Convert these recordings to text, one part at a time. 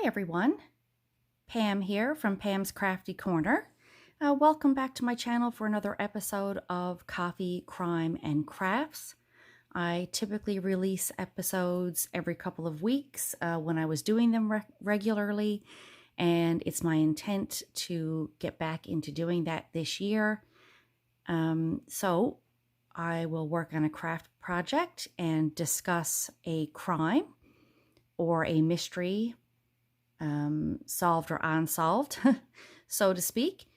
Everyone, Pam here from Pam's Crafty Corner. Welcome back to my channel for another episode of Coffee, Crime, and Crafts. I typically release episodes every couple of weeks when I was doing them regularly, and it's my intent to get back into doing that this year. So I will work on a craft project and discuss a crime or a mystery, solved or unsolved, so to speak,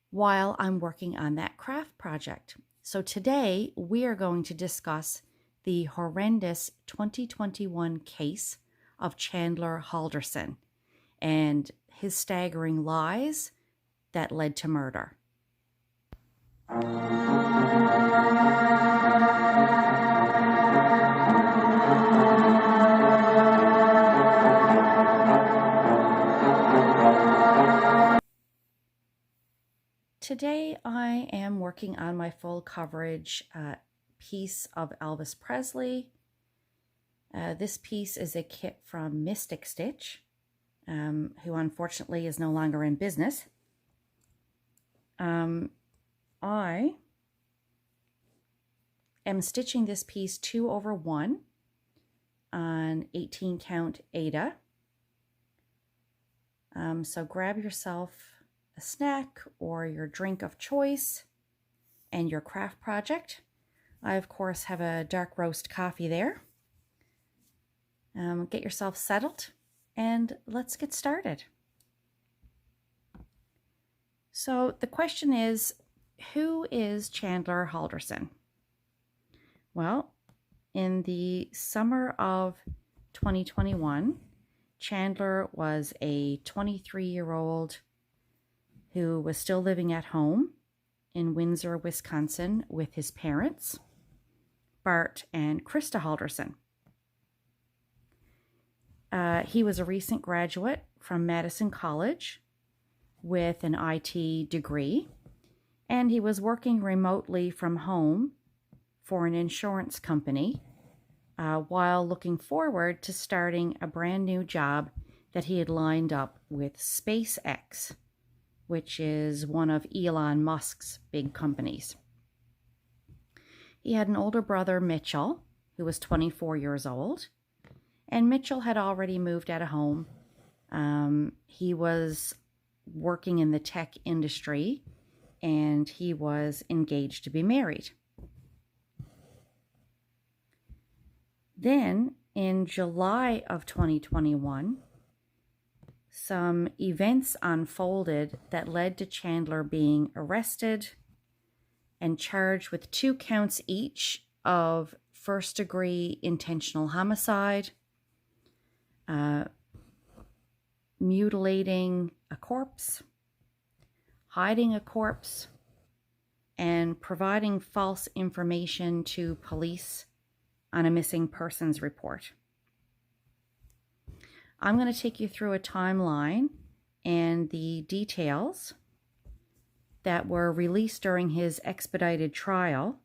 while I'm working on that craft project. So today we are going to discuss the horrendous 2021 case of Chandler Halderson and his staggering lies that led to murder. Today I am working on my full coverage piece of Elvis Presley. This piece is a kit from Mystic Stitch, who unfortunately is no longer in business. I am stitching this piece 2/1 on 18 count Aida. So grab yourself a snack or your drink of choice and your craft project. I, of course, have a dark roast coffee there. Get yourself settled and let's get started. So the question is, who is Chandler Halderson? Well, in the summer of 2021, Chandler was a 23-year-old who was still living at home in Windsor, Wisconsin with his parents, Bart and Krista Halderson. He was a recent graduate from Madison College with an IT degree, and he was working remotely from home for an insurance company while looking forward to starting a brand new job that he had lined up with SpaceX, which is one of Elon Musk's big companies. He had an older brother, Mitchell, who was 24 years old, and Mitchell had already moved out of home. He was working in the tech industry, and he was engaged to be married. Then, in July of 2021, some events unfolded that led to Chandler being arrested and charged with 2 counts each of first-degree intentional homicide, mutilating a corpse, hiding a corpse, and providing false information to police on a missing persons report. I'm going to take you through a timeline and the details that were released during his expedited trial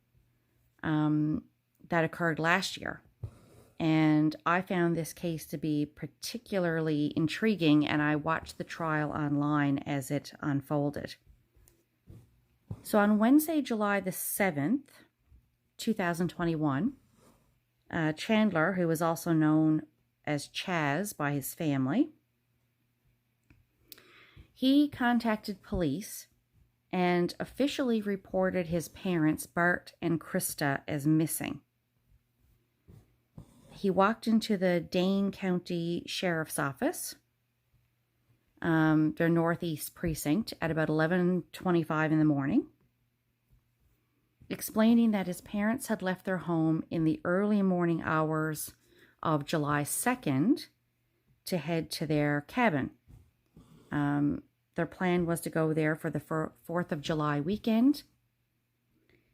that occurred last year. And I found this case to be particularly intriguing, and I watched the trial online as it unfolded. So on Wednesday, July the 7th, 2021, Chandler, who was also known as Chaz by his family, he contacted police and officially reported his parents, Bart and Krista, as missing. He walked into the Dane County Sheriff's Office, their Northeast Precinct, at about 11:25 in the morning, explaining that his parents had left their home in the early morning hours of July 2nd to head to their cabin. Their plan was to go there for the 4th of July weekend.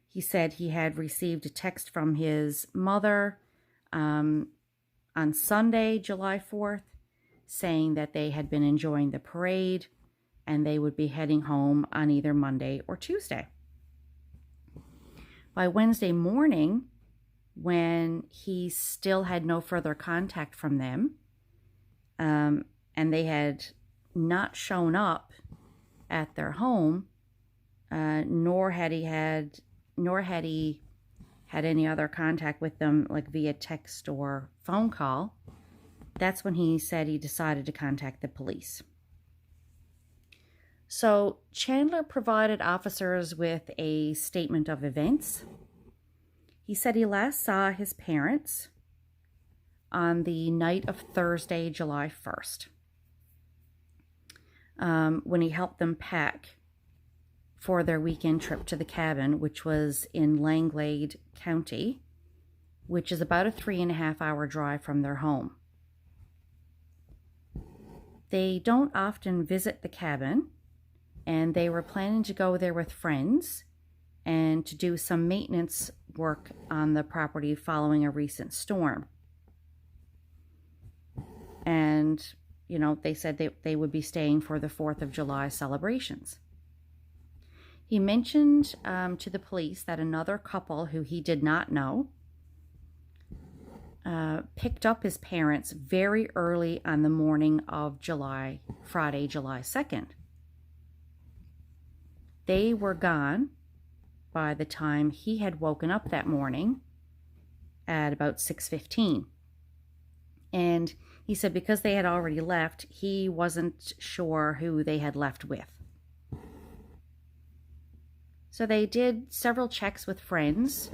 He said he had received a text from his mother on Sunday, July 4th, saying that they had been enjoying the parade and they would be heading home on either Monday or Tuesday. By Wednesday morning, when he still had no further contact from them, and they had not shown up at their home, nor had he had any other contact with them, like via text or phone call, that's when he said he decided to contact the police. So Chandler provided officers with a statement of events. He said he last saw his parents on the night of Thursday, July 1st, when he helped them pack for their weekend trip to the cabin, which was in Langlade County, which is about a 3.5-hour drive from their home. They don't often visit the cabin, and they were planning to go there with friends and to do some maintenance work on the property following a recent storm. And, you know, they said they would be staying for the 4th of July celebrations. He mentioned to the police that another couple who he did not know picked up his parents very early on the morning of Friday, July 2nd. They were gone by the time he had woken up that morning at about 6:15. And he said because they had already left, he wasn't sure who they had left with. So they did several checks with friends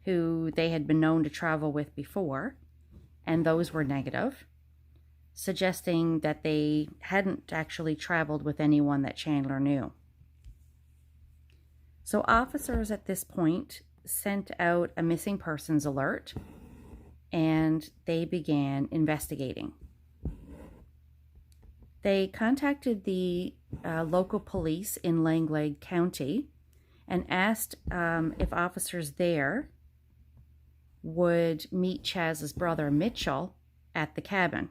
who they had been known to travel with before, and those were negative, suggesting that they hadn't actually traveled with anyone that Chandler knew. So officers at this point sent out a missing persons alert, and they began investigating. They contacted the local police in Langlade County and asked if officers there would meet Chaz's brother Mitchell at the cabin.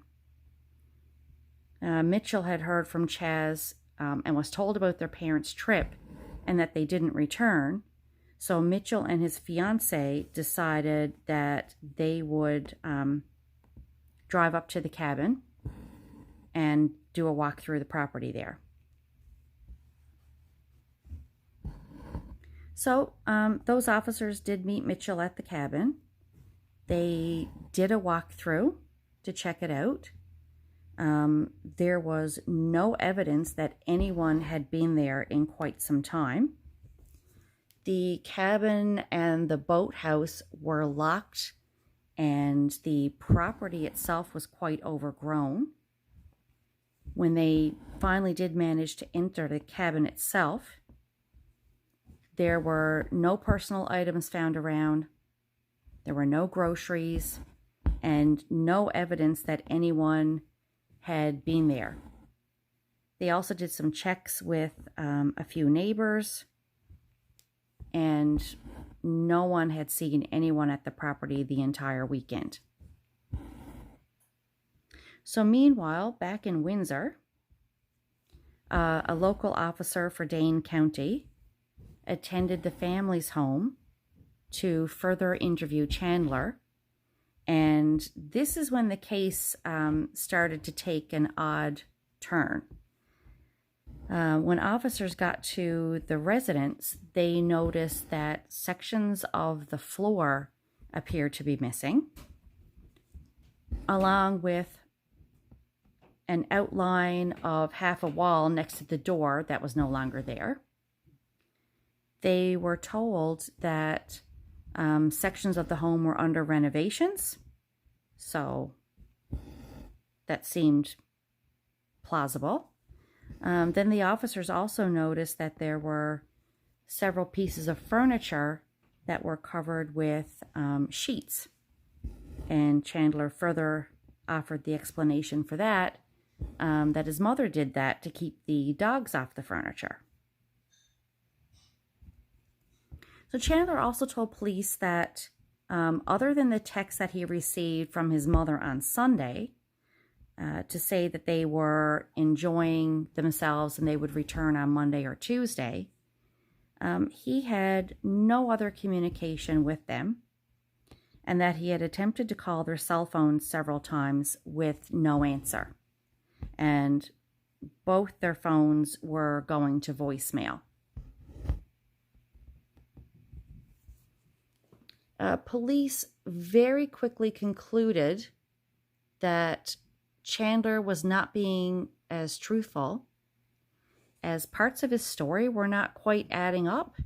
Mitchell had heard from Chaz and was told about their parents' trip and that they didn't return. So Mitchell and his fiancée decided that they would drive up to the cabin and do a walk through the property there. So those officers did meet Mitchell at the cabin. They did a walkthrough to check it out. There was no evidence that anyone had been there in quite some time. The cabin and the boathouse were locked, and the property itself was quite overgrown. When they finally did manage to enter the cabin itself, there were no personal items found around. There were no groceries and no evidence that anyone had been there. They also did some checks with a few neighbors, and no one had seen anyone at the property the entire weekend. So meanwhile, back in Windsor, a local officer for Dane County attended the family's home to further interview Chandler. And this is when the case started to take an odd turn. When officers got to the residence, they noticed that sections of the floor appeared to be missing, along with an outline of half a wall next to the door that was no longer there. They were told that sections of the home were under renovations, so that seemed plausible. Then the officers also noticed that there were several pieces of furniture that were covered with sheets, and Chandler further offered the explanation for that, that his mother did that to keep the dogs off the furniture. So Chandler also told police that other than the text that he received from his mother on Sunday to say that they were enjoying themselves and they would return on Monday or Tuesday, he had no other communication with them, and that he had attempted to call their cell phones several times with no answer. And both their phones were going to voicemail. Police very quickly concluded that Chandler was not being as truthful, as parts of his story were not quite adding up.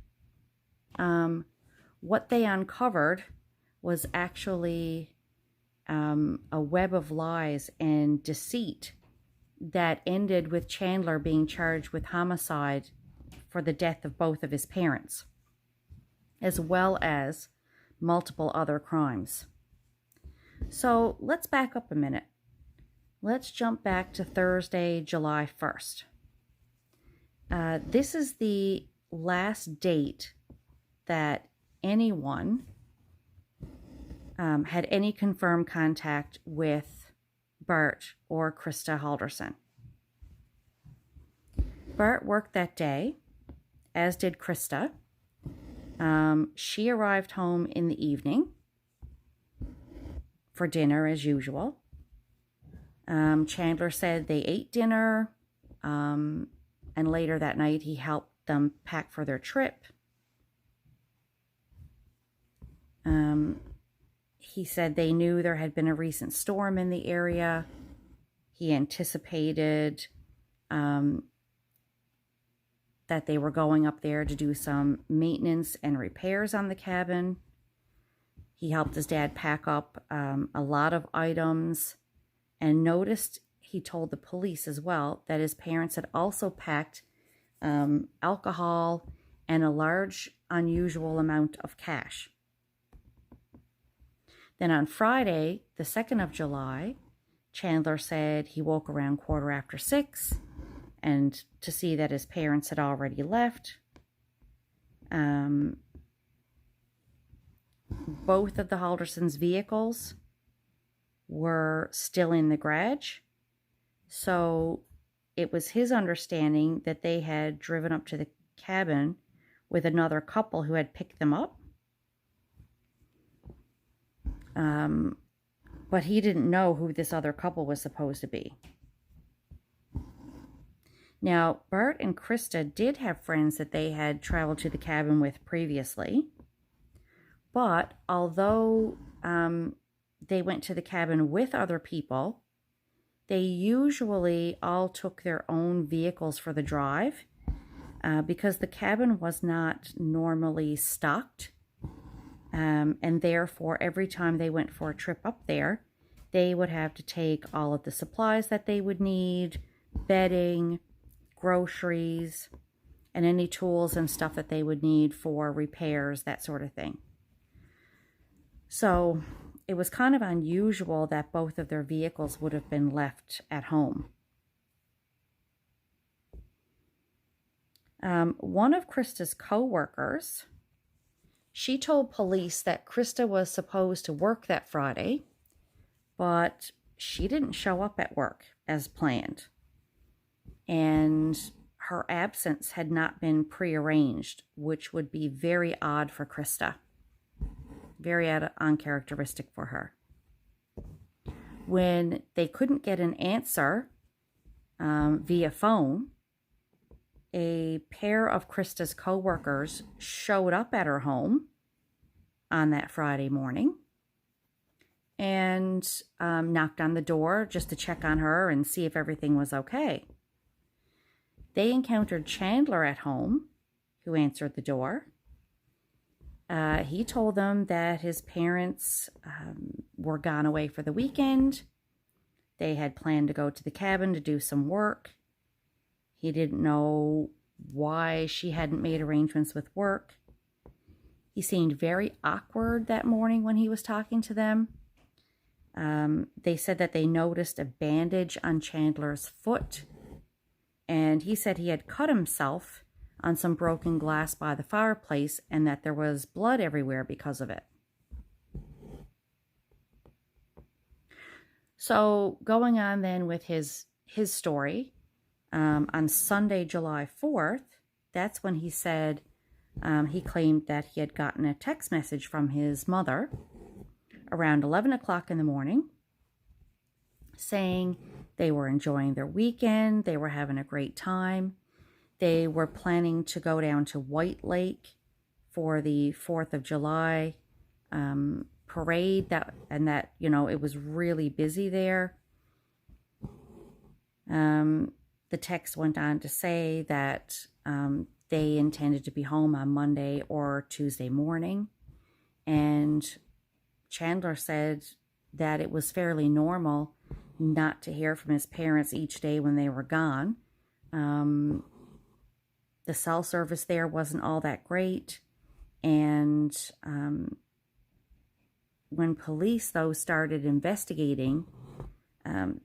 What they uncovered was actually a web of lies and deceit that ended with Chandler being charged with homicide for the death of both of his parents, as well as multiple other crimes. So let's back up a minute. Let's jump back to Thursday, July 1st. This is the last date that anyone had any confirmed contact with Bert or Krista Halderson. Bert worked that day, as did Krista. She arrived home in the evening for dinner as usual. Chandler said they ate dinner, and later that night he helped them pack for their trip. He said they knew there had been a recent storm in the area. He anticipated that they were going up there to do some maintenance and repairs on the cabin. He helped his dad pack up a lot of items, and noticed, he told the police as well, that his parents had also packed alcohol and a large, unusual amount of cash. Then on Friday, the 2nd of July, Chandler said he woke around 6:15 and to see that his parents had already left. Both of the Haldersons' vehicles were still in the garage, so it was his understanding that they had driven up to the cabin with another couple who had picked them up. But he didn't know who this other couple was supposed to be. Now, Bert and Krista did have friends that they had traveled to the cabin with previously, but although they went to the cabin with other people, they usually all took their own vehicles for the drive because the cabin was not normally stocked. And therefore, every time they went for a trip up there, they would have to take all of the supplies that they would need, bedding, groceries, and any tools and stuff that they would need for repairs, that sort of thing. So it was kind of unusual that both of their vehicles would have been left at home. One of Krista's co-workers, she told police that Krista was supposed to work that Friday, but she didn't show up at work as planned. And her absence had not been prearranged, which would be very odd for Krista. Very uncharacteristic for her. When they couldn't get an answer via phone, a pair of Krista's co-workers showed up at her home on that Friday morning and knocked on the door just to check on her and see if everything was okay. They encountered Chandler at home, who answered the door. He told them that his parents were gone away for the weekend. They had planned to go to the cabin to do some work. He didn't know why she hadn't made arrangements with work. He seemed very awkward that morning when he was talking to them. They said that they noticed a bandage on Chandler's foot, and he said he had cut himself on some broken glass by the fireplace and that there was blood everywhere because of it. So going on then with his story, on Sunday, July 4th, that's when he said he claimed that he had gotten a text message from his mother around 11 o'clock in the morning saying they were enjoying their weekend, they were having a great time. They were planning to go down to White Lake for the 4th of July parade, that it was really busy there. The text went on to say that they intended to be home on Monday or Tuesday morning. And Chandler said that it was fairly normal not to hear from his parents each day when they were gone. The cell service there wasn't all that great. And when police, though, started investigating,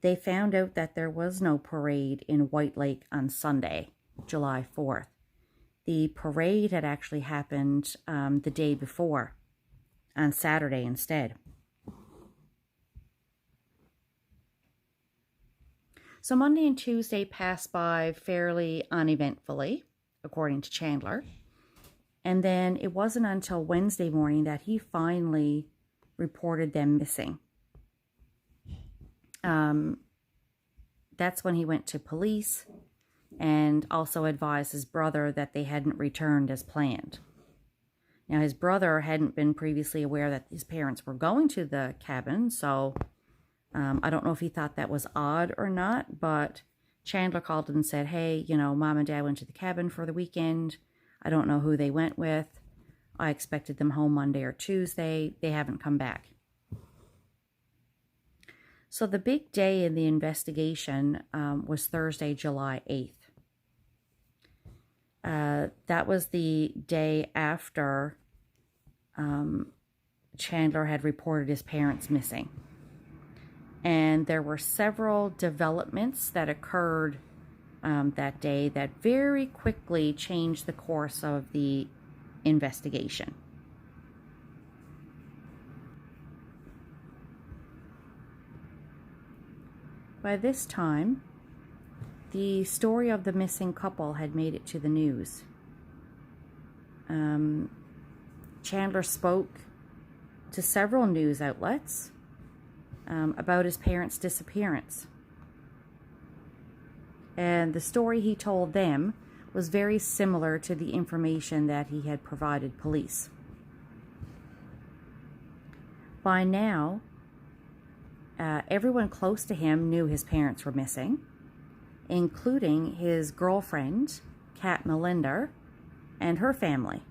they found out that there was no parade in White Lake on Sunday, July 4th. The parade had actually happened the day before, on Saturday instead. So Monday and Tuesday passed by fairly uneventfully, according to Chandler. And then it wasn't until Wednesday morning that he finally reported them missing. That's when he went to police and also advised his brother that they hadn't returned as planned. Now, his brother hadn't been previously aware that his parents were going to the cabin, so I don't know if he thought that was odd or not, but Chandler called him and said, hey, Mom and Dad went to the cabin for the weekend. I don't know who they went with. I expected them home Monday or Tuesday. They haven't come back. So the big day in the investigation was Thursday, July 8th. That was the day after Chandler had reported his parents missing. And there were several developments that occurred that day that very quickly changed the course of the investigation. By this time, the story of the missing couple had made it to the news. Chandler spoke to several news outlets about his parents' disappearance. And the story he told them was very similar to the information that he had provided police. By now, everyone close to him knew his parents were missing, including his girlfriend, Kat Melinder, and her family.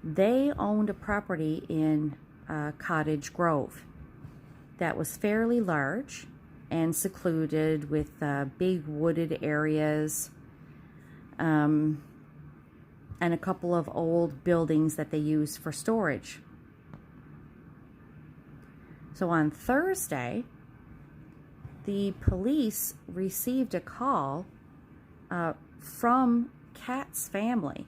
They owned a property in Cottage Grove that was fairly large and secluded with big wooded areas and a couple of old buildings that they used for storage. So on Thursday, the police received a call from Kat's family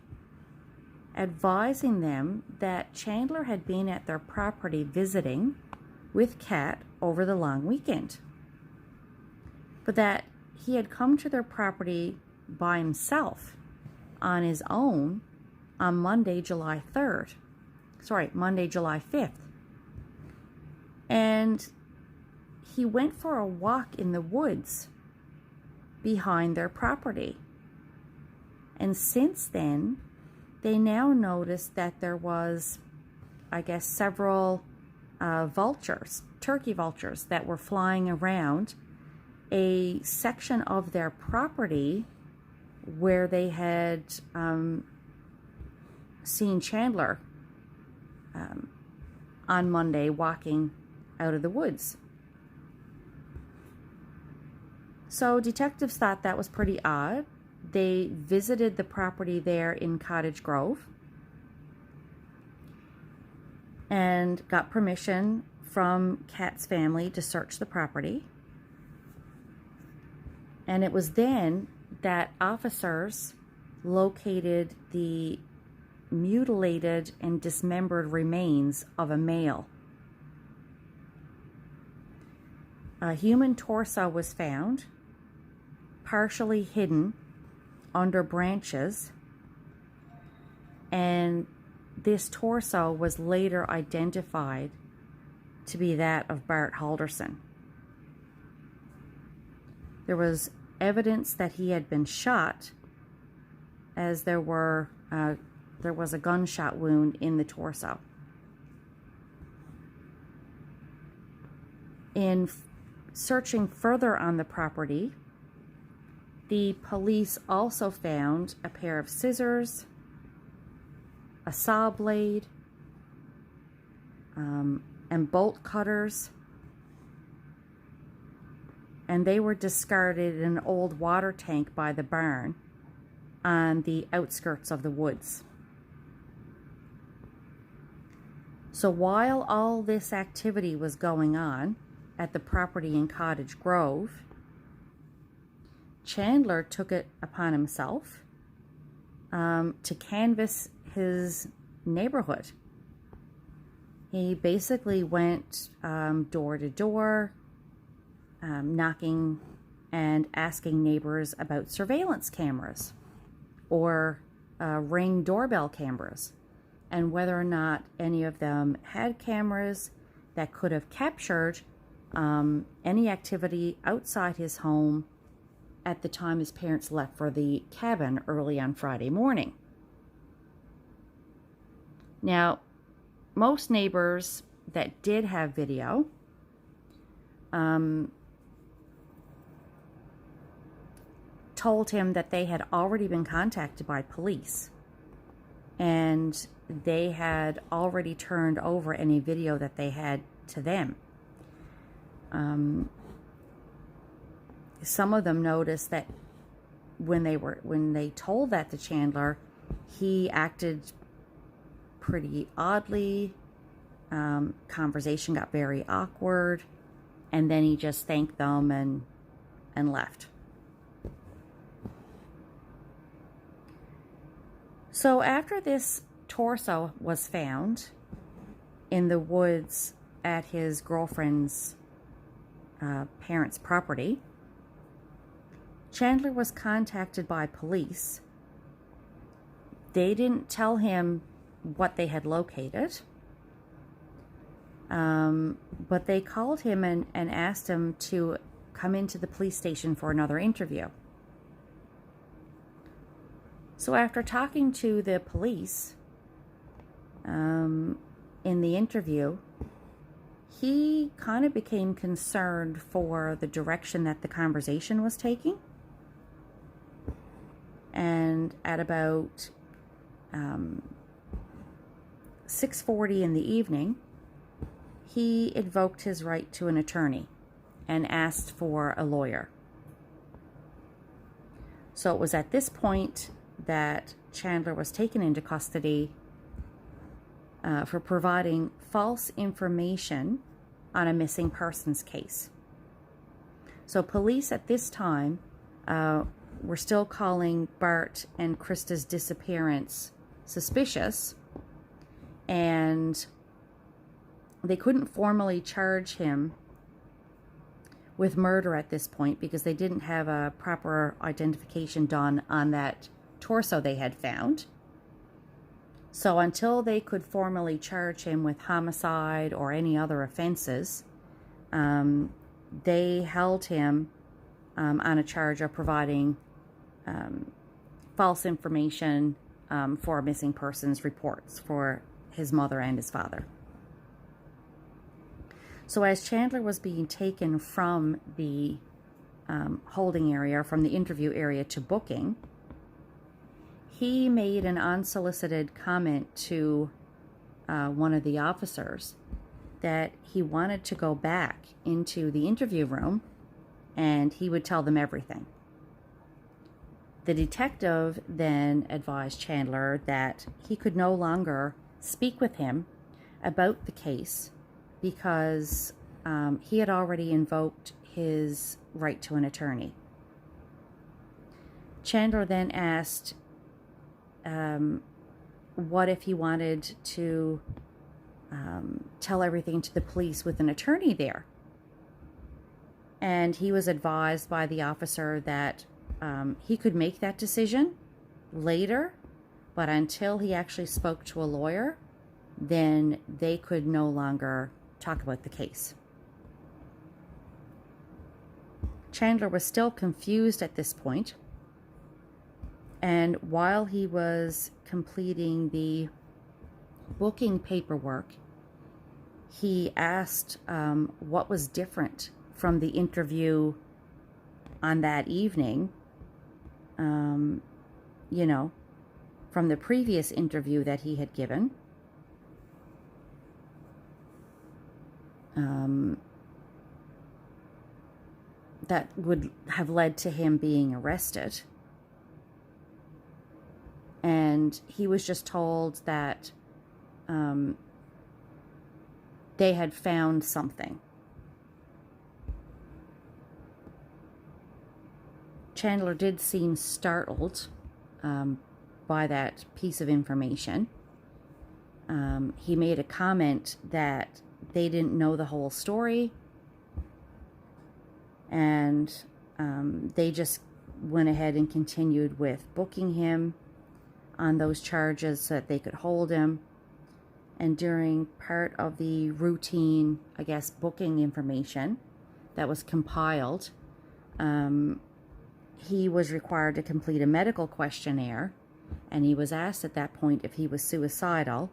advising them that Chandler had been at their property visiting with Kat over the long weekend, but that he had come to their property by himself on his own on Monday, July 5th. And he went for a walk in the woods behind their property. And since then, they now noticed that there was, several turkey vultures that were flying around a section of their property where they had seen Chandler on Monday walking out of the woods. So detectives thought that was pretty odd. They visited the property there in Cottage Grove and got permission from Kat's family to search the property. And it was then that officers located the mutilated and dismembered remains of a male. A human torso was found, partially hidden under branches, and this torso was later identified to be that of Bart Halderson. There was evidence that he had been shot, as there was a gunshot wound in the torso. In searching further on the property, the police also found a pair of scissors, a saw blade, and bolt cutters, and they were discarded in an old water tank by the barn on the outskirts of the woods. So while all this activity was going on at the property in Cottage Grove, Chandler took it upon himself to canvass his neighborhood. He basically went door to door, knocking and asking neighbors about surveillance cameras or Ring doorbell cameras, and whether or not any of them had cameras that could have captured any activity outside his home at the time his parents left for the cabin early on Friday morning. Now, most neighbors that did have video told him that they had already been contacted by police and they had already turned over any video that they had to them. Some of them noticed that when they told that to Chandler, he acted pretty oddly. Conversation got very awkward, and then he just thanked them and left. So after this torso was found in the woods at his girlfriend's parents' property, Chandler was contacted by police. They didn't tell him what they had located, but they called him and asked him to come into the police station for another interview. So after talking to the police in the interview, he kind of became concerned for the direction that the conversation was taking. And at about 6:40 in the evening, he invoked his right to an attorney and asked for a lawyer. So it was at this point that Chandler was taken into custody for providing false information on a missing persons case. So police at this time were still calling Bart and Krista's disappearance suspicious, and they couldn't formally charge him with murder at this point because they didn't have a proper identification done on that torso they had found. So until they could formally charge him with homicide or any other offenses, they held him on a charge of providing false information for missing persons reports for his mother and his father. So as Chandler was being taken from the holding area, from the interview area to booking, he made an unsolicited comment to one of the officers that he wanted to go back into the interview room and he would tell them everything. The detective then advised Chandler that he could no longer speak with him about the case because he had already invoked his right to an attorney. Chandler then asked what if he wanted to tell everything to the police with an attorney there. And he was advised by the officer that he could make that decision later, but until he actually spoke to a lawyer, then they could no longer talk about the case. Chandler was still confused at this point, and while he was completing the booking paperwork, he asked what was different from the interview on that evening, you know, from the previous interview that he had given. That would have led to him being arrested. And he was just told that they had found something. Chandler did seem startled by that piece of information. He made a comment that they didn't know the whole story, and they just went ahead and continued with booking him on those charges so that they could hold him. And during part of the routine, I guess, booking information that was compiled, he was required to complete a medical questionnaire, and he was asked at that point if he was suicidal,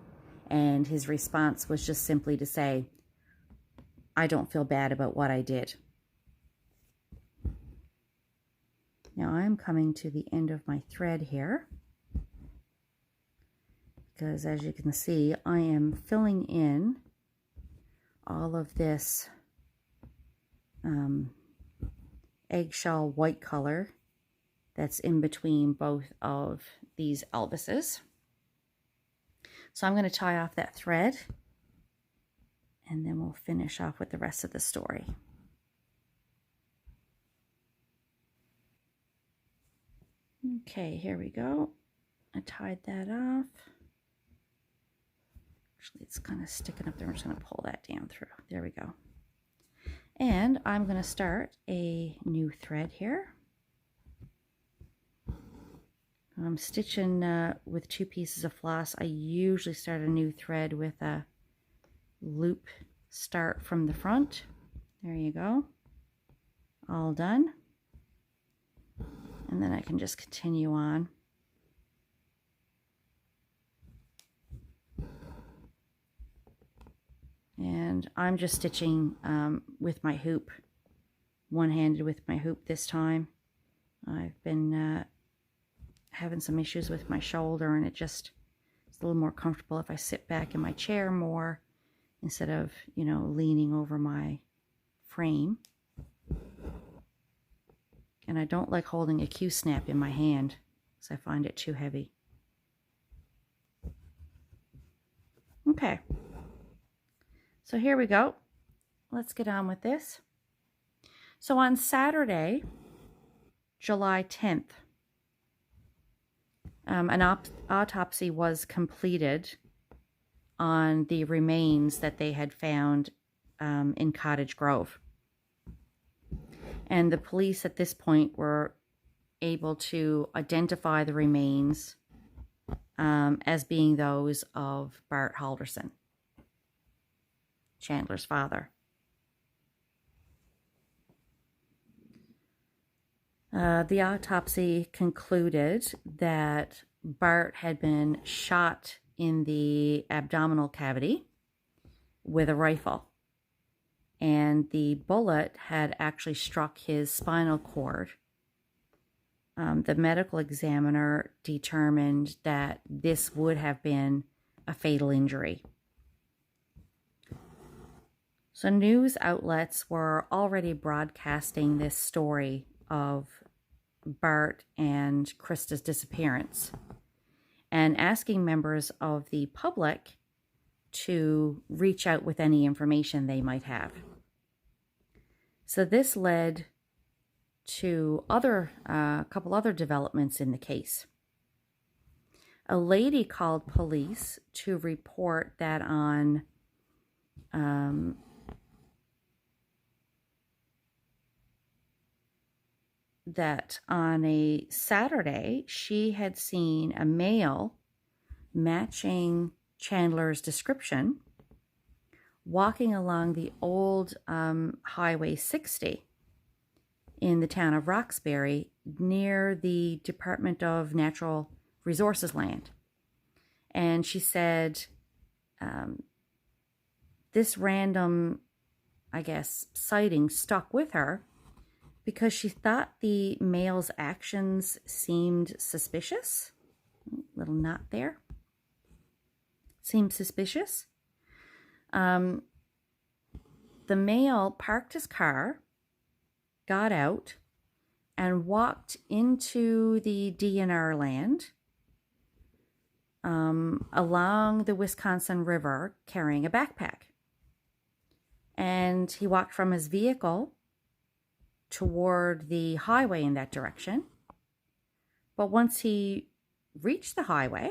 and his response was just simply to say, "I don't feel bad about what I did." Now I'm coming to the end of my thread here, because as you can see, I am filling in all of this eggshell white color that's in between both of these Elvises. So I'm going to tie off that thread, and then we'll finish off with the rest of the story. Okay, here we go. I tied that off. Actually, it's kind of sticking up there. I'm just going to pull that down through. There we go. And I'm going to start a new thread here. I'm stitching with 2 pieces of floss. I usually start a new thread with a loop start from the front. There you go. All done. And then I can just continue on. And I'm just stitching with my hoop, one-handed with my hoop this time. I've been having some issues with my shoulder, and it's a little more comfortable if I sit back in my chair more instead of, you know, leaning over my frame. And I don't like holding a Q-snap in my hand, because I find it too heavy. Okay. So here we go. Let's get on with this. So on Saturday, July 10th, an autopsy was completed on the remains that they had found in Cottage Grove. And the police at this point were able to identify the remains as being those of Bart Halderson, Chandler's father. The autopsy concluded that Bart had been shot in the abdominal cavity with a rifle, and the bullet had actually struck his spinal cord. The medical examiner determined that this would have been a fatal injury. So news outlets were already broadcasting this story of Bart and Krista's disappearance and asking members of the public to reach out with any information they might have. So this led to a couple other developments in the case. A lady called police to report that on a Saturday, she had seen a male matching Chandler's description walking along the old Highway 60 in the town of Roxbury near the Department of Natural Resources land. And she said this random, I guess, sighting stuck with her because she thought the male's actions seemed suspicious. Little knot there. Seemed suspicious. The male parked his car, got out, and walked into the DNR land along the Wisconsin River carrying a backpack. And he walked from his vehicle toward the highway in that direction. But once he reached the highway,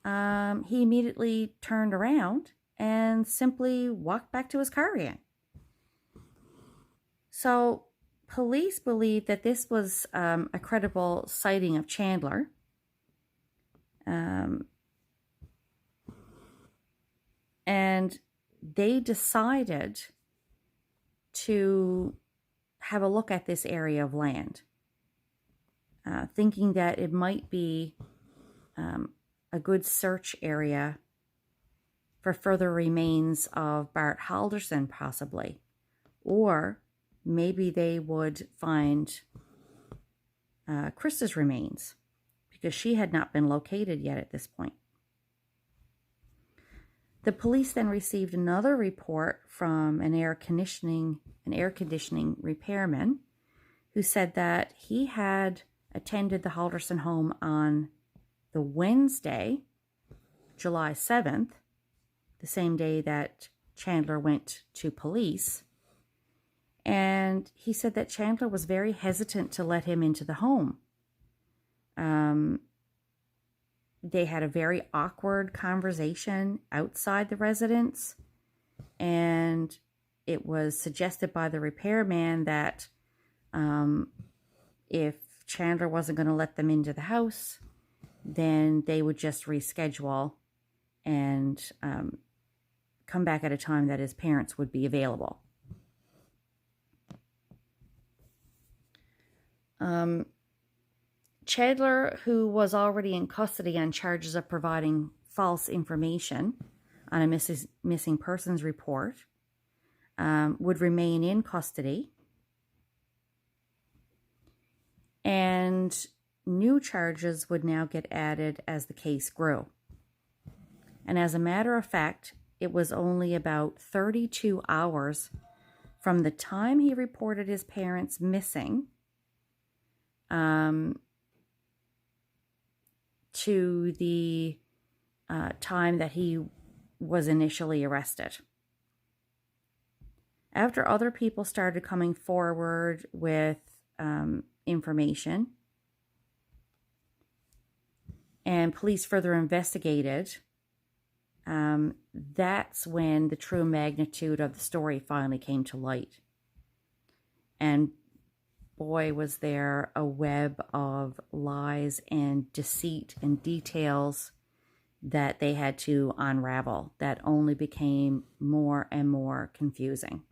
he immediately turned around and simply walked back to his car again. So police believe that this was a credible sighting of Chandler. And they decided to have a look at this area of land, thinking that it might be a good search area for further remains of Bart Halderson, possibly. Or maybe they would find Krista's remains, because she had not been located yet at this point. The police then received another report from an air conditioning repairman who said that he had attended the Halderson home on the Wednesday, July 7th, the same day that Chandler went to police. And he said that Chandler was very hesitant to let him into the home. They had a very awkward conversation outside the residence, and it was suggested by the repairman that if Chandler wasn't going to let them into the house, then they would just reschedule and come back at a time that his parents would be available. Chandler, who was already in custody on charges of providing false information on a missing persons report, would remain in custody. And new charges would now get added as the case grew. And as a matter of fact, it was only about 32 hours from the time he reported his parents missing to the time that he was initially arrested. After other people started coming forward with information and police further investigated, that's when the true magnitude of the story finally came to light. And boy, was there a web of lies and deceit and details that they had to unravel that only became more and more confusing.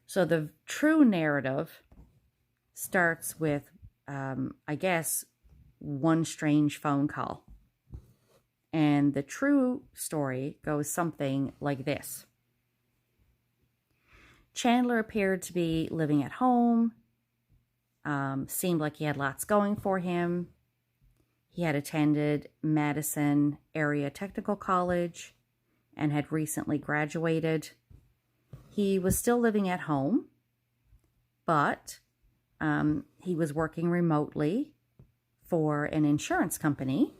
So the true narrative starts with, I guess, one strange phone call. And the true story goes something like this. Chandler appeared to be living at home, seemed like he had lots going for him. He had attended Madison Area Technical College and had recently graduated. He was still living at home, but he was working remotely for an insurance company.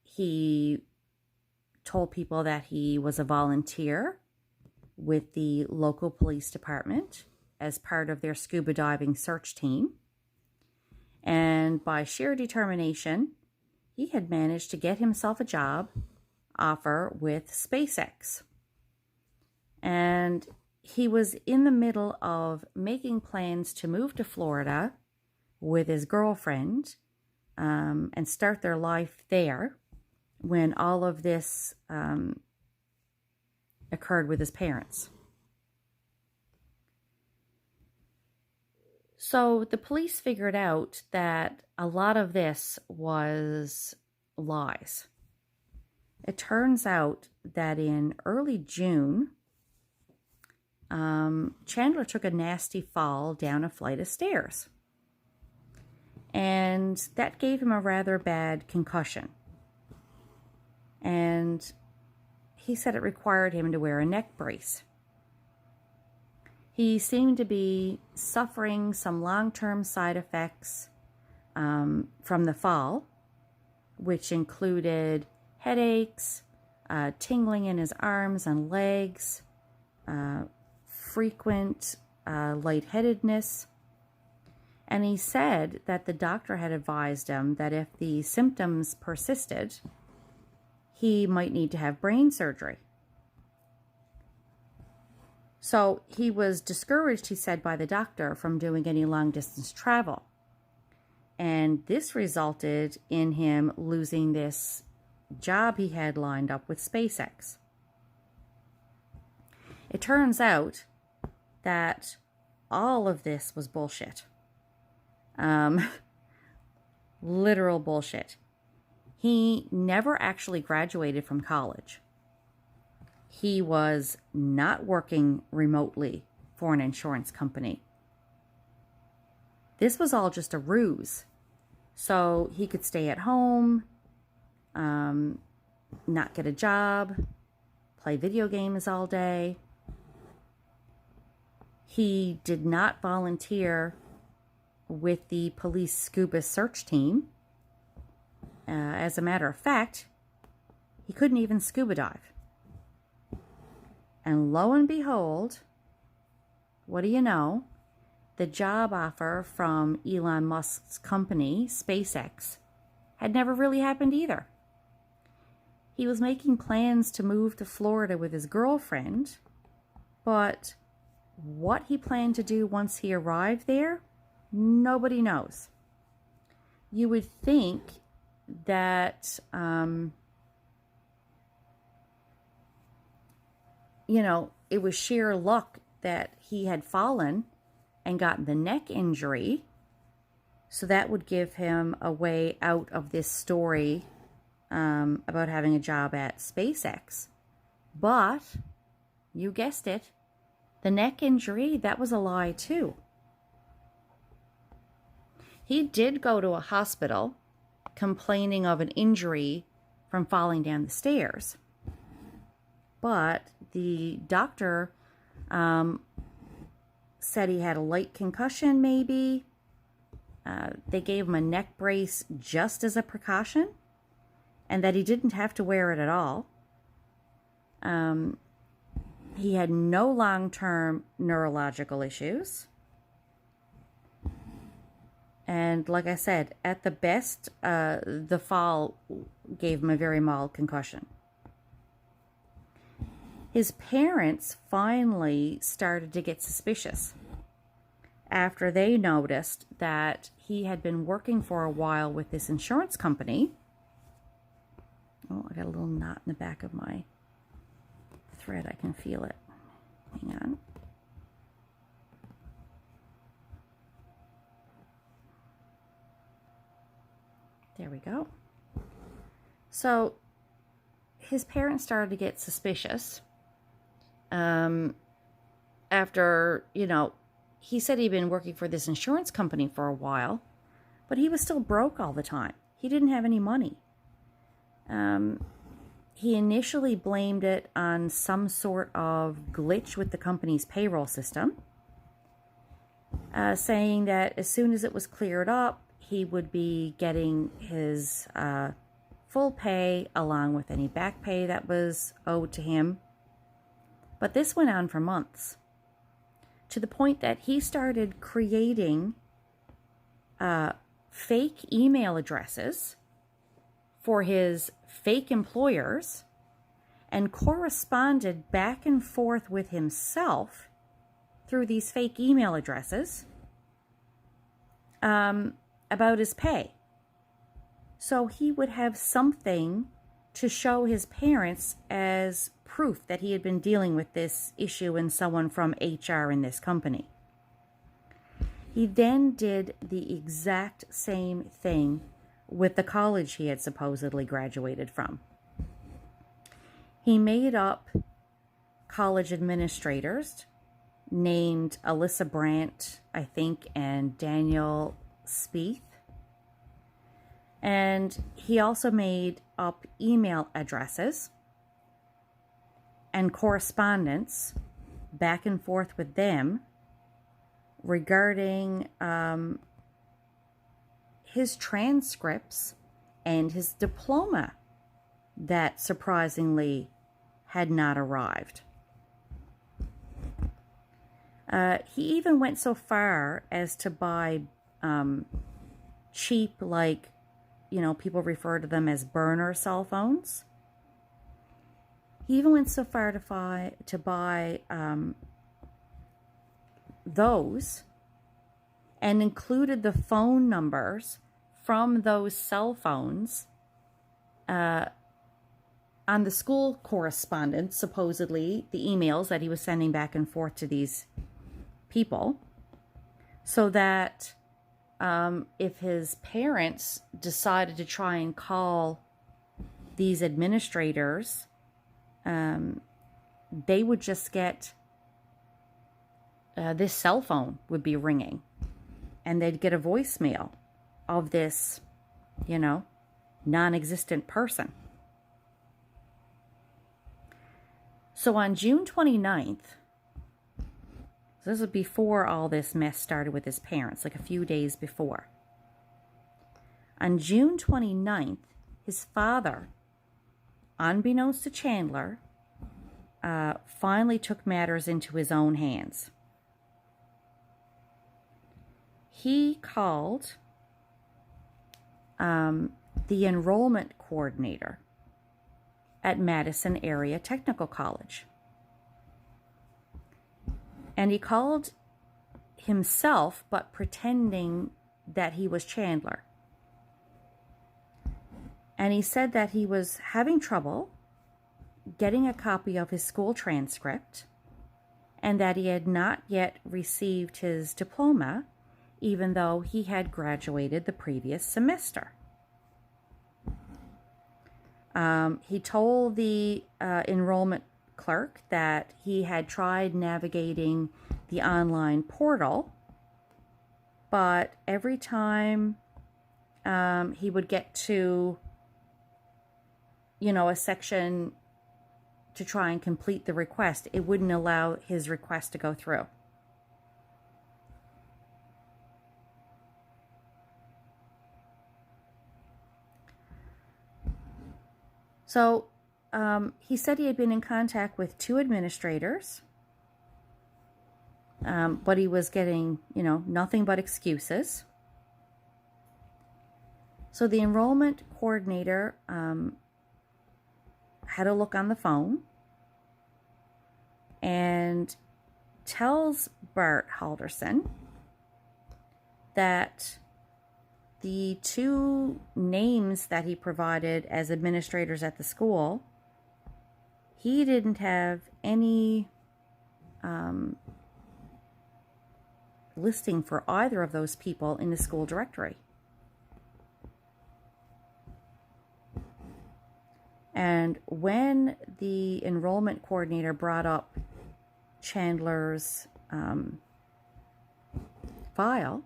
He told people that he was a volunteer with the local police department as part of their scuba diving search team. And by sheer determination, he had managed to get himself a job offer with SpaceX. And he was in the middle of making plans to move to Florida with his girlfriend and start their life there when all of this occurred with his parents. So the police figured out that a lot of this was lies. It turns out that in early June, Chandler took a nasty fall down a flight of stairs. And that gave him a rather bad concussion. And he said it required him to wear a neck brace. He seemed to be suffering some long-term side effects from the fall, which included headaches, tingling in his arms and legs, frequent lightheadedness. And he said that the doctor had advised him that if the symptoms persisted, he might need to have brain surgery. So he was discouraged, he said, by the doctor from doing any long-distance travel. And this resulted in him losing this job he had lined up with SpaceX. It turns out that all of this was bullshit. Literal bullshit. He never actually graduated from college. He was not working remotely for an insurance company. This was all just a ruse. So he could stay at home, not get a job, play video games all day. He did not volunteer with the police scuba search team. As a matter of fact, he couldn't even scuba dive. And lo and behold, what do you know? The job offer from Elon Musk's company, SpaceX, had never really happened either. He was making plans to move to Florida with his girlfriend, but what he planned to do once he arrived there, nobody knows. You would think that, it was sheer luck that he had fallen and gotten the neck injury. So that would give him a way out of this story about having a job at SpaceX. But, you guessed it, the neck injury, that was a lie too. He did go to a hospital complaining of an injury from falling down the stairs. But the doctor said he had a light concussion, maybe. They gave him a neck brace just as a precaution, and that he didn't have to wear it at all. He had no long-term neurological issues. And like I said, at the best, the fall gave him a very mild concussion. His parents finally started to get suspicious after they noticed that he had been working for a while with this insurance company. Oh, I got a little knot in the back of my thread. I can feel it. Hang on. There we go. So his parents started to get suspicious after, he said he'd been working for this insurance company for a while, but he was still broke all the time. He didn't have any money. He initially blamed it on some sort of glitch with the company's payroll system, saying that as soon as it was cleared up, he would be getting his full pay along with any back pay that was owed to him. But this went on for months, to the point that he started creating fake email addresses for his fake employers and corresponded back and forth with himself through these fake email addresses about his pay. So he would have something to show his parents as proof that he had been dealing with this issue and someone from HR in this company. He then did the exact same thing with the college he had supposedly graduated from. He made up college administrators named Alyssa Brandt, I think, and Daniel Spieth. And he also made up email addresses and correspondence back and forth with them regarding his transcripts and his diploma that surprisingly had not arrived. He even went so far as to buy cheap, like, people refer to them as burner cell phones. He even went so far to buy those and included the phone numbers from those cell phones on the school correspondence, supposedly the emails that he was sending back and forth to these people, so that if his parents decided to try and call these administrators, they would just get this cell phone would be ringing, and they'd get a voicemail of this, non-existent person. So on June 29th, so this was before all this mess started with his parents, like a few days before. On June 29th, his father, unbeknownst to Chandler, finally took matters into his own hands. He called the enrollment coordinator at Madison Area Technical College. And he called himself, but pretending that he was Chandler. And he said that he was having trouble getting a copy of his school transcript and that he had not yet received his diploma, even though he had graduated the previous semester. He told the enrollment clerk that he had tried navigating the online portal, but every time he would get to, a section to try and complete the request, it wouldn't allow his request to go through. So he said he had been in contact with 2 administrators, but he was getting, nothing but excuses. So the enrollment coordinator had a look on the phone and tells Bart Halderson that the 2 names that he provided as administrators at the school, he didn't have any listing for either of those people in the school directory. And when the enrollment coordinator brought up Chandler's file,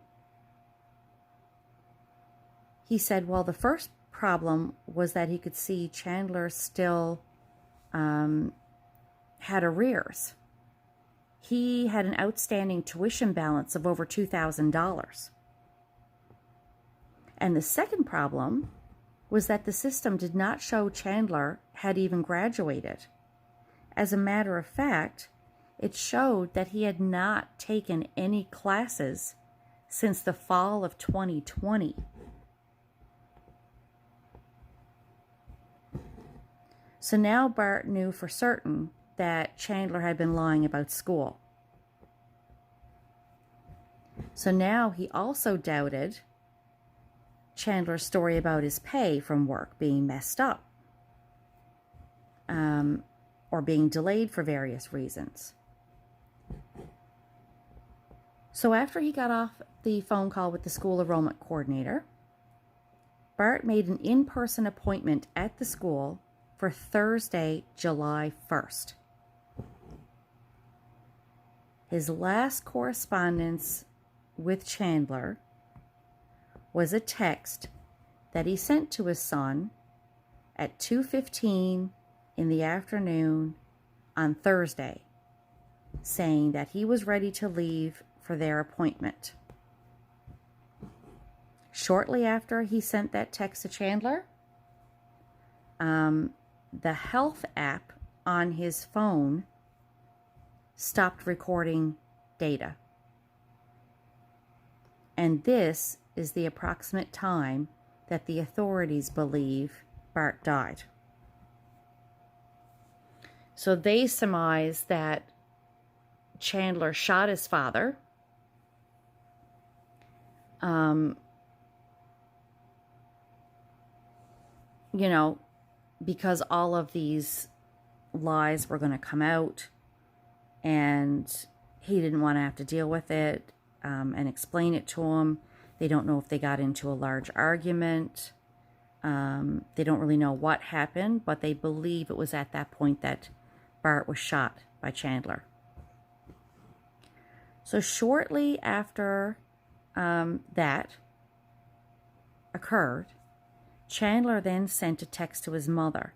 he said, well, the first problem was that he could see Chandler still had arrears. He had an outstanding tuition balance of over $2,000. And the second problem was that the system did not show Chandler had even graduated. As a matter of fact, it showed that he had not taken any classes since the fall of 2020. So now Bart knew for certain that Chandler had been lying about school. So now he also doubted Chandler's story about his pay from work being messed up, or being delayed for various reasons. So after he got off the phone call with the school enrollment coordinator, Bart made an in-person appointment at the school for Thursday, July 1st. His last correspondence with Chandler was a text that he sent to his son at 2:15 in the afternoon on Thursday, saying that he was ready to leave for their appointment. Shortly after he sent that text to Chandler, the health app on his phone stopped recording data. And this is the approximate time that the authorities believe Bart died. So they surmise that Chandler shot his father. Because all of these lies were going to come out, and he didn't want to have to deal with it and explain it to him. They don't know if they got into a large argument. They don't really know what happened, but they believe it was at that point that Bart was shot by Chandler. So shortly after that occurred, Chandler then sent a text to his mother.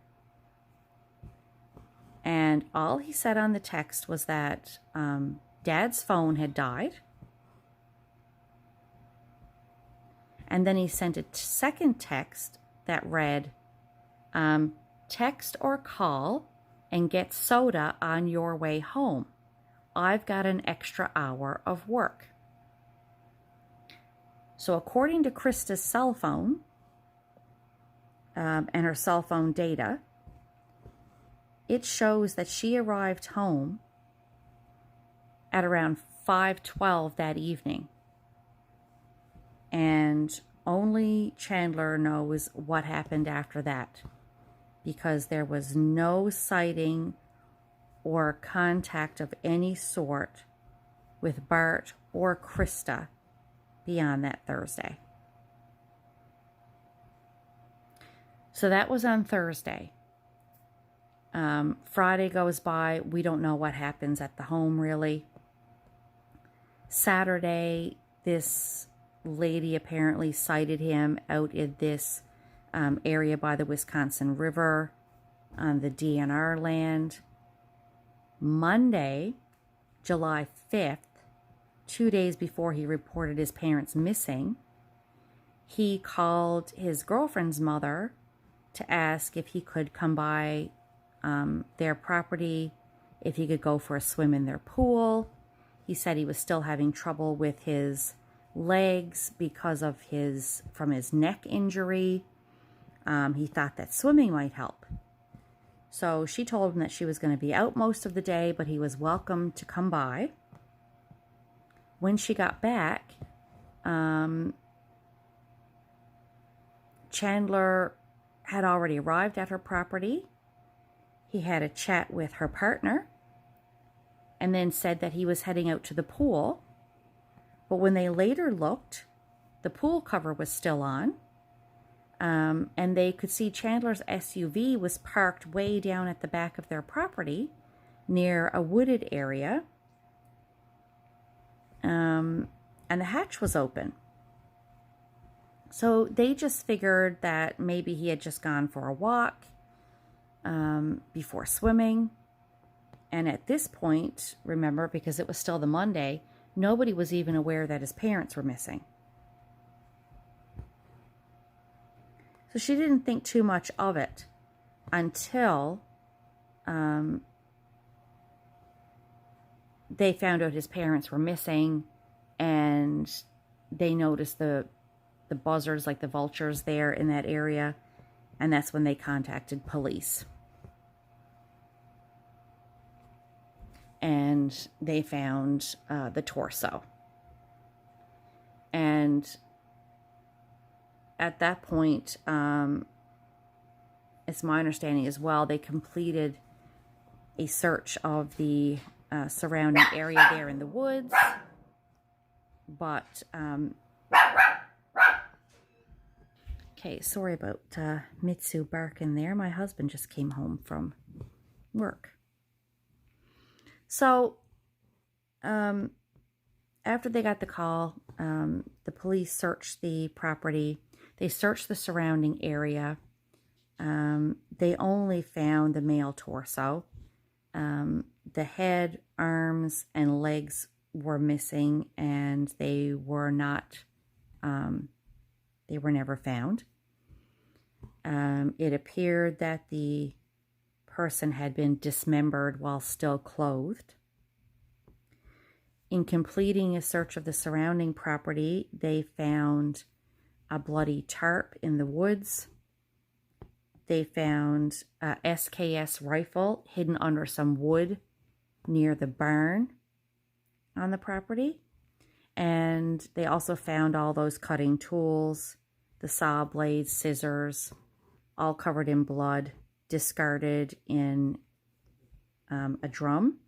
And all he said on the text was that Dad's phone had died. And then he sent a second text that read, text or call and get soda on your way home. I've got an extra hour of work. So according to Krista's cell phone and her cell phone data, it shows that she arrived home at around 5:12 that evening. And only Chandler knows what happened after that, because there was no sighting or contact of any sort with Bart or Krista beyond that Thursday. So that was on Thursday. Friday goes by. We don't know what happens at the home, really. Saturday, this lady apparently sighted him out in this area by the Wisconsin River on the DNR land. Monday, July 5th, 2 days before he reported his parents missing, he called his girlfriend's mother to ask if he could come by their property, if he could go for a swim in their pool. He said he was still having trouble with his legs because of from his neck injury. He thought that swimming might help. So she told him that she was going to be out most of the day, but he was welcome to come by. When she got back, Chandler had already arrived at her property. He had a chat with her partner and then said that he was heading out to the pool. But when they later looked, the pool cover was still on. And they could see Chandler's SUV was parked way down at the back of their property near a wooded area. And the hatch was open. So they just figured that maybe he had just gone for a walk before swimming. And at this point, remember, because it was still the Monday, nobody was even aware that his parents were missing. So she didn't think too much of it until they found out his parents were missing, and they noticed the buzzards, like the vultures there in that area, and that's when they contacted police. And they found the torso. And at that point, it's my understanding as well, they completed a search of the surrounding area there in the woods. But, okay, sorry about Mitsu barking there. My husband just came home from work. So, after they got the call, the police searched the property. They searched the surrounding area. They only found the male torso. The head, arms, and legs were missing, and they were not, they were never found. It appeared that the person had been dismembered while still clothed. In completing a search of the surrounding property, they found a bloody tarp in the woods. They found a SKS rifle hidden under some wood near the barn on the property. And they also found all those cutting tools, the saw blades, scissors, all covered in blood, discarded in a drum.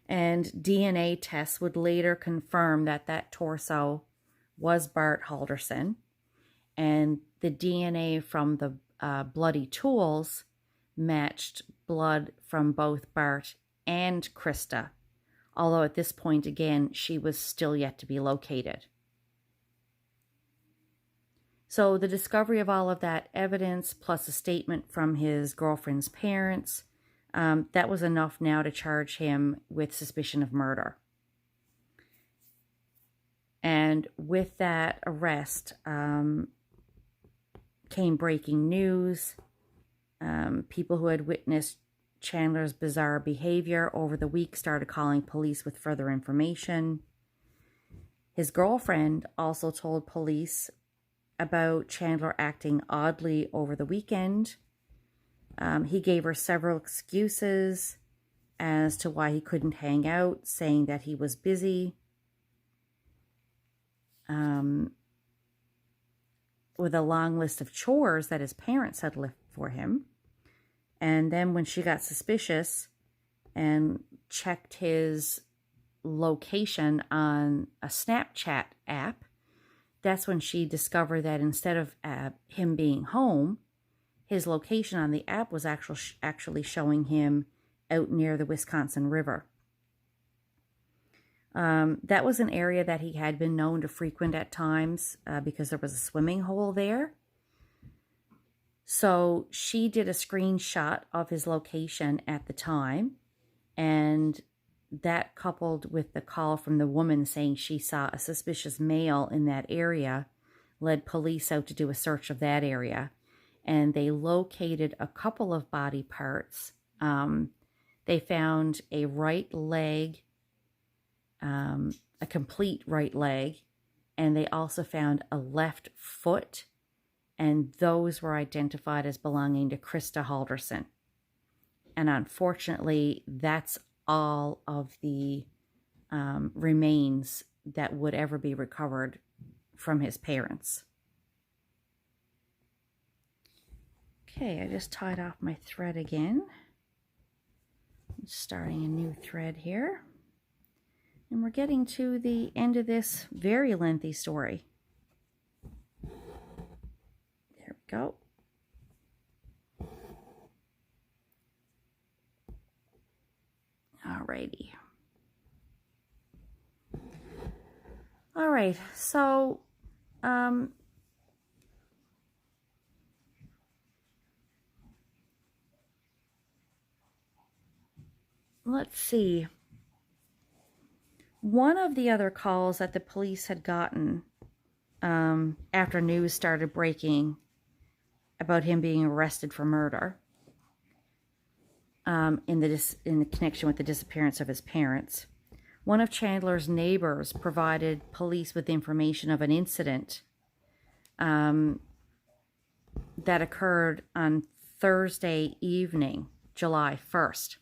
And DNA tests would later confirm that that torso was Bart Halderson. And the DNA from the bloody tools matched blood from both Bart and Krista. Although at this point, again, she was still yet to be located. So the discovery of all of that evidence, plus a statement from his girlfriend's parents, that was enough now to charge him with suspicion of murder. And with that arrest came breaking news. People who had witnessed Chandler's bizarre behavior over the week started calling police with further information. His girlfriend also told police about Chandler acting oddly over the weekend. He gave her several excuses as to why he couldn't hang out, saying that he was busy with a long list of chores that his parents had left for him. And then when she got suspicious and checked his location on a Snapchat app, that's when she discovered that instead of him being home, his location on the app was actually showing him out near the Wisconsin River. That was an area that he had been known to frequent at times because there was a swimming hole there. So she did a screenshot of his location at the time, and that, coupled with the call from the woman saying she saw a suspicious male in that area, led police out to do a search of that area. And they located a couple of body parts. They found a right leg, a complete right leg, and they also found a left foot, and those were identified as belonging to Krista Halderson. And unfortunately, that's all of the remains that would ever be recovered from his parents. Okay, I just tied off my thread again. I'm starting a new thread here. And we're getting to the end of this very lengthy story. There we go. Alrighty. Alright, so let's see. One of the other calls that the police had gotten after news started breaking about him being arrested for murder in the connection with the disappearance of his parents. One of Chandler's neighbors provided police with information of an incident that occurred on Thursday evening, July 1st.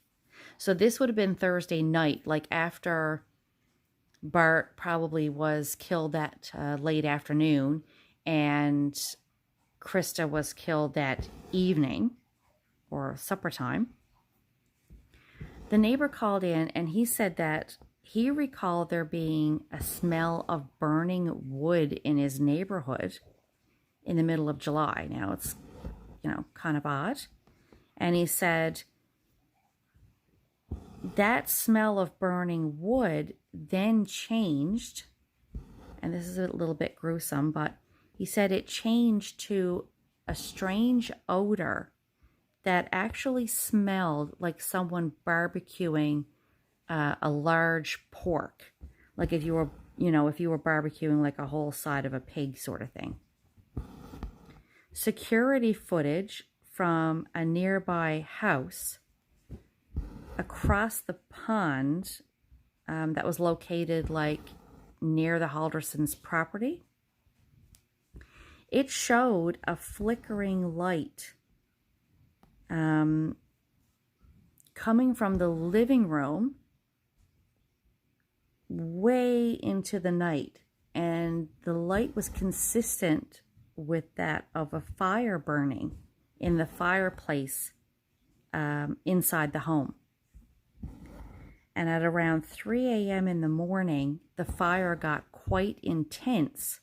So this would have been Thursday night, like after Bart probably was killed that late afternoon, and Krista was killed that evening or supper time. The neighbor called in and he said that he recalled there being a smell of burning wood in his neighborhood in the middle of July. Now it's, kind of odd. And he said that smell of burning wood then changed, and this is a little bit gruesome, but he said it changed to a strange odor that actually smelled like someone barbecuing a large pork. Like if you were barbecuing like a whole side of a pig sort of thing. Security footage from a nearby house across the pond that was located like near the Halderson's property. It showed a flickering light coming from the living room way into the night, and the light was consistent with that of a fire burning in the fireplace inside the home. And at around 3 a.m. in the morning, the fire got quite intense,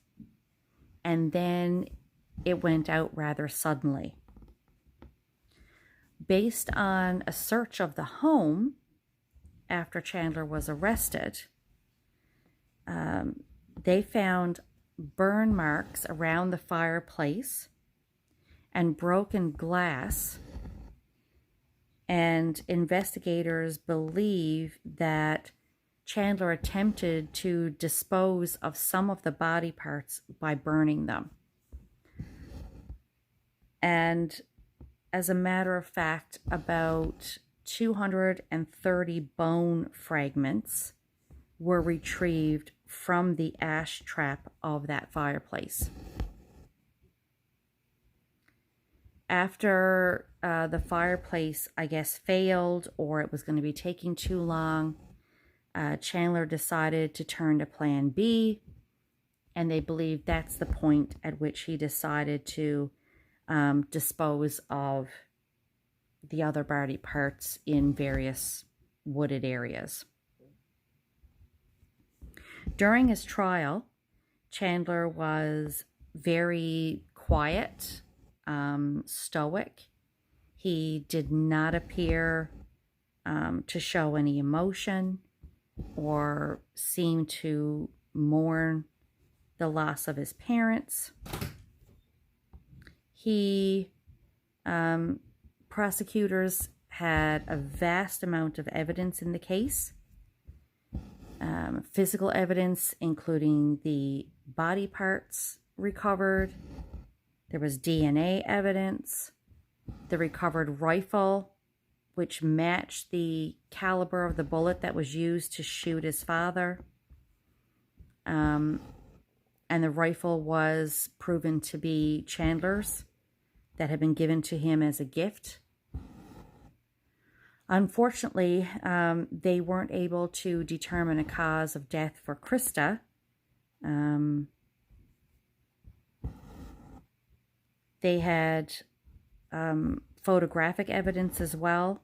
and then it went out rather suddenly. Based on a search of the home after Chandler was arrested, they found burn marks around the fireplace and broken glass. And investigators believe that Chandler attempted to dispose of some of the body parts by burning them. And as a matter of fact, about 230 bone fragments were retrieved from the ash trap of that fireplace. After the fireplace, I guess, failed, or it was going to be taking too long, Chandler decided to turn to Plan B, and they believe that's the point at which he decided to dispose of the other body parts in various wooded areas. During his trial, Chandler was very quiet, stoic. He did not appear to show any emotion or seem to mourn the loss of his parents. Prosecutors had a vast amount of evidence in the case. Physical evidence, including the body parts recovered. There was DNA evidence. The recovered rifle, which matched the caliber of the bullet that was used to shoot his father. And the rifle was proven to be Chandler's, that had been given to him as a gift. Unfortunately, they weren't able to determine a cause of death for Krista. They had photographic evidence as well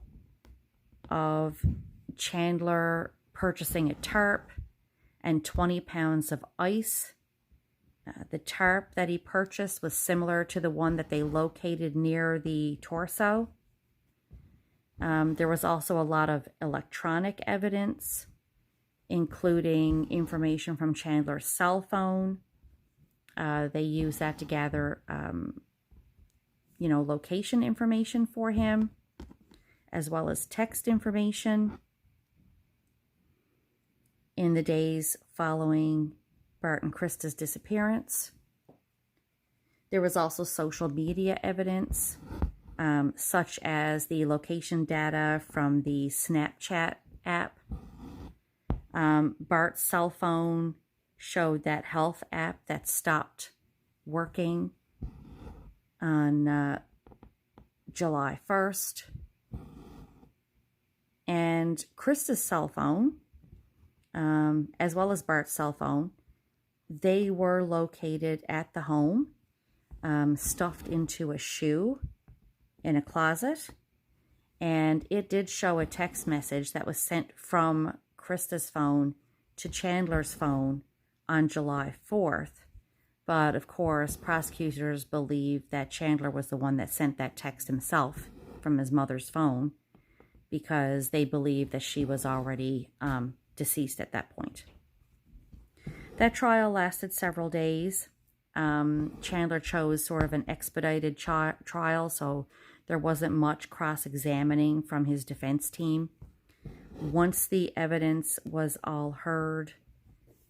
of Chandler purchasing a tarp and 20 pounds of ice. The tarp that he purchased was similar to the one that they located near the torso. There was also a lot of electronic evidence, including information from Chandler's cell phone. They used that to gather, location information for him, as well as text information. In the days following Bart and Krista's disappearance, There was also social media evidence, such as the location data from the Snapchat app. Bart's cell phone showed that health app that stopped working on July 1st. And Krista's cell phone, as well as Bart's cell phone, they were located at the home, stuffed into a shoe in a closet. And it did show a text message that was sent from Krista's phone to Chandler's phone on July 4th. But of course, prosecutors believe that Chandler was the one that sent that text himself from his mother's phone, because they believe that she was already deceased at that point. That trial lasted several days. Chandler chose sort of an expedited trial, so there wasn't much cross-examining from his defense team. Once the evidence was all heard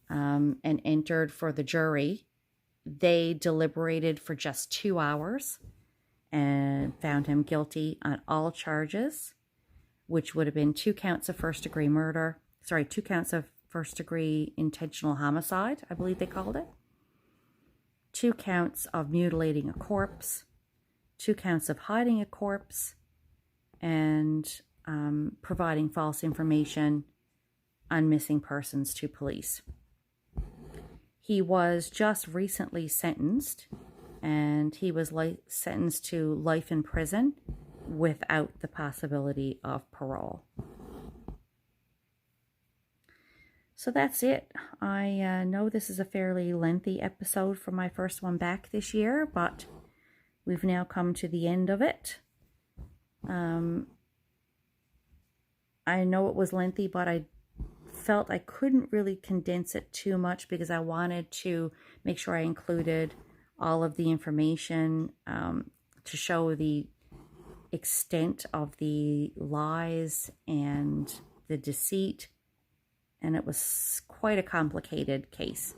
and entered for the jury, they deliberated for just 2 hours and found him guilty on all charges, which would have been 2 counts of first-degree murder. 2 counts of first-degree intentional homicide, I believe they called it. 2 counts of mutilating a corpse. 2 counts of hiding a corpse. And providing false information on missing persons to police. He was just recently sentenced, and he was sentenced to life in prison without the possibility of parole. So that's it. I know this is a fairly lengthy episode for my first one back this year, but we've now come to the end of it. I know it was lengthy, but I felt I couldn't really condense it too much because I wanted to make sure I included all of the information to show the extent of the lies and the deceit, and it was quite a complicated case.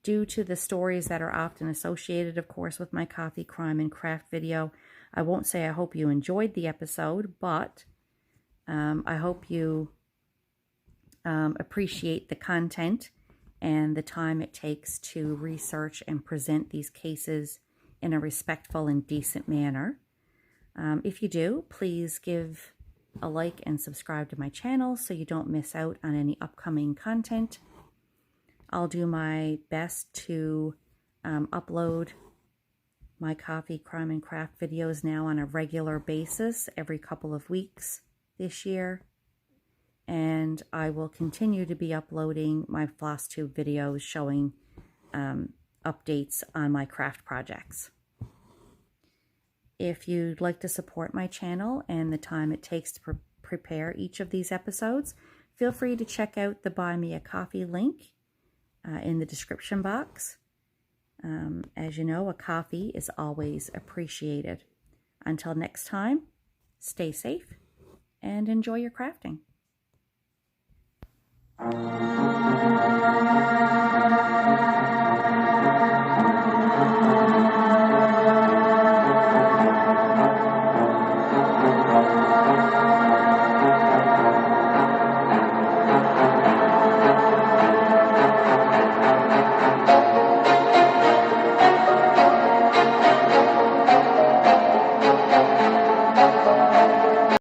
Due to the stories that are often associated, of course, with my coffee, crime, and craft video, I won't say I hope you enjoyed the episode, but I hope you appreciate the content and the time it takes to research and present these cases in a respectful and decent manner. If you do, please give a like and subscribe to my channel so you don't miss out on any upcoming content. I'll do my best to upload my coffee, crime, and craft videos now on a regular basis every couple of weeks this year. And I will continue to be uploading my FlossTube videos showing updates on my craft projects. If you'd like to support my channel and the time it takes to prepare each of these episodes, feel free to check out the Buy Me a Coffee link in the description box. As you know, a coffee is always appreciated. Until next time, stay safe and enjoy your crafting.